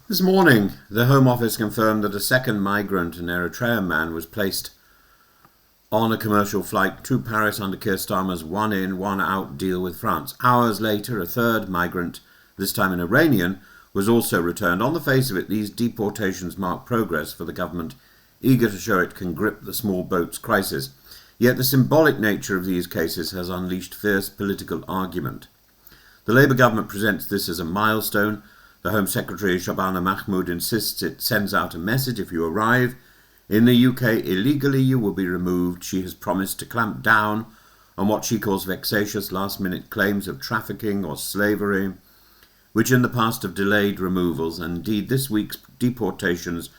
This morning, the Home Office confirmed that a second migrant, an Eritrean man, was placed on a commercial flight to Paris under Keir Starmer's one-in, one-out deal with France. Hours later, a third migrant, this time an Iranian, was also returned. On the face of it, these deportations mark progress for the government, eager to show it can grip the small boats crisis. Yet the symbolic nature of these cases has unleashed fierce political argument. The Labour government presents this as a milestone. The Home Secretary Shabana Mahmood insists it sends out a message: if you arrive in the UK illegally, you will be removed. She has promised to clamp down on what she calls vexatious last-minute claims of trafficking or slavery, which in the past have delayed removals. And indeed, this week's deportations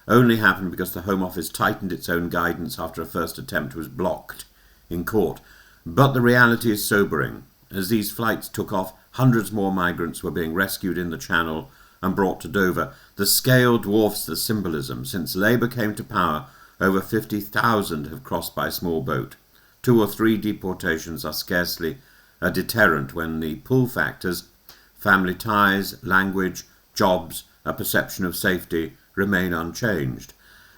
only happened because the Home Office tightened its own guidance after a first attempt was blocked in court. But the reality is sobering. As these flights took off, hundreds more migrants were being rescued in the Channel and brought to Dover. The scale dwarfs the symbolism. Since Labour came to power, over 50,000 have crossed by small boat. 2 or 3 deportations are scarcely a deterrent when the pull factors, family ties, language, jobs, a perception of safety, remain unchanged.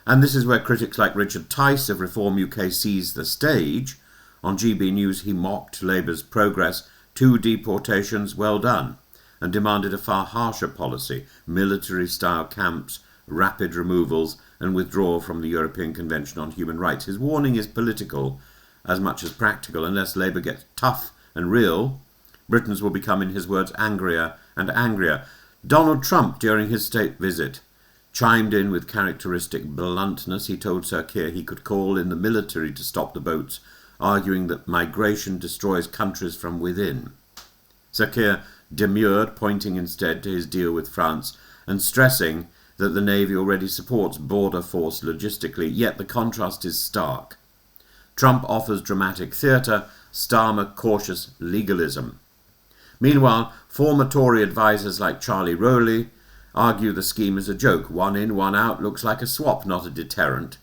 And this is where critics like Richard Tice of Reform UK seize the stage. On GB News, he mocked Labour's progress: 2 deportations, well done, and demanded a far harsher policy: military-style camps, rapid removals, and withdrawal from the European Convention on Human Rights. His warning is political as much as practical. Unless Labour gets tough and real, Britons will become, in his words, angrier and angrier. Donald Trump, during his state visit, chimed in with characteristic bluntness. He told Sir Keir he could call in the military to stop the boats, arguing that migration destroys countries from within. Sir Keir demurred, pointing instead to his deal with France and stressing that the Navy already supports border force logistically, yet the contrast is stark. Trump offers dramatic theatre, Starmer cautious legalism. Meanwhile, former Tory advisers like Charlie Rowley argue the scheme is a joke. One in, one out looks like a swap, not a deterrent.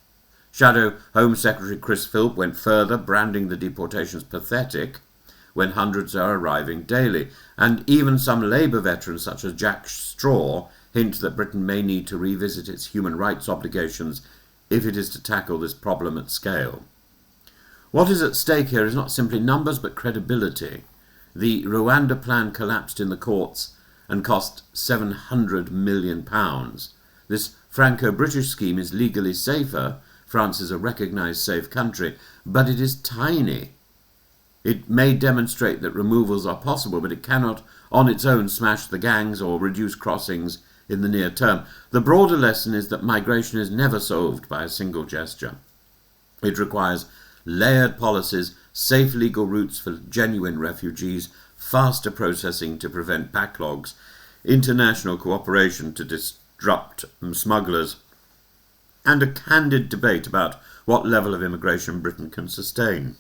Shadow Home Secretary Chris Philp went further, branding the deportations pathetic when hundreds are arriving daily. And even some Labour veterans such as Jack Straw hint that Britain may need to revisit its human rights obligations if it is to tackle this problem at scale. What is at stake here is not simply numbers but credibility. The Rwanda plan collapsed in the courts and cost £700 million. This Franco-British scheme is legally safer. France is a recognised safe country, but it is tiny. It may demonstrate that removals are possible, but it cannot on its own smash the gangs or reduce crossings in the near term. The broader lesson is that migration is never solved by a single gesture. It requires layered policies, safe legal routes for genuine refugees, faster processing to prevent backlogs, international cooperation to disrupt smugglers, and a candid debate about what level of immigration Britain can sustain.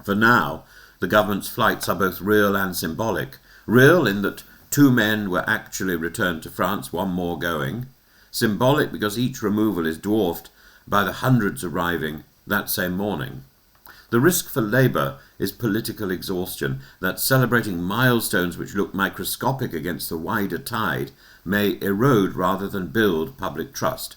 For now, the government's flights are both real and symbolic. Real in that 2 men were actually returned to France, 1 more going. Symbolic because each removal is dwarfed by the hundreds arriving that same morning. The risk for Labour is political exhaustion, that celebrating milestones which look microscopic against the wider tide may erode rather than build public trust.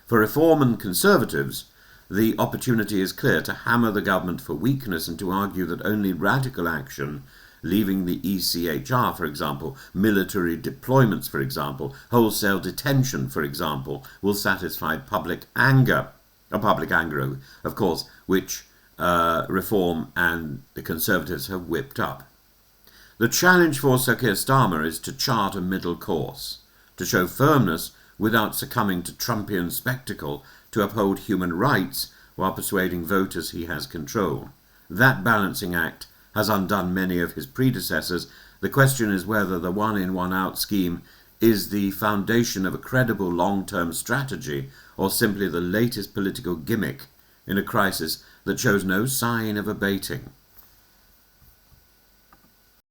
For Reform and Conservatives, the opportunity is clear to hammer the government for weakness and to argue that only radical action, leaving the ECHR, for example, military deployments, for example, wholesale detention, for example, will satisfy public anger. Public anger, of course, which Reform and the Conservatives have whipped up. The challenge for Sir Keir Starmer is to chart a middle course, to show firmness without succumbing to Trumpian spectacle, to uphold human rights while persuading voters he has control. That balancing act has undone many of his predecessors. The question is whether the one-in, one-out scheme is the foundation of a credible long-term strategy or simply the latest political gimmick in a crisis that shows no sign of abating.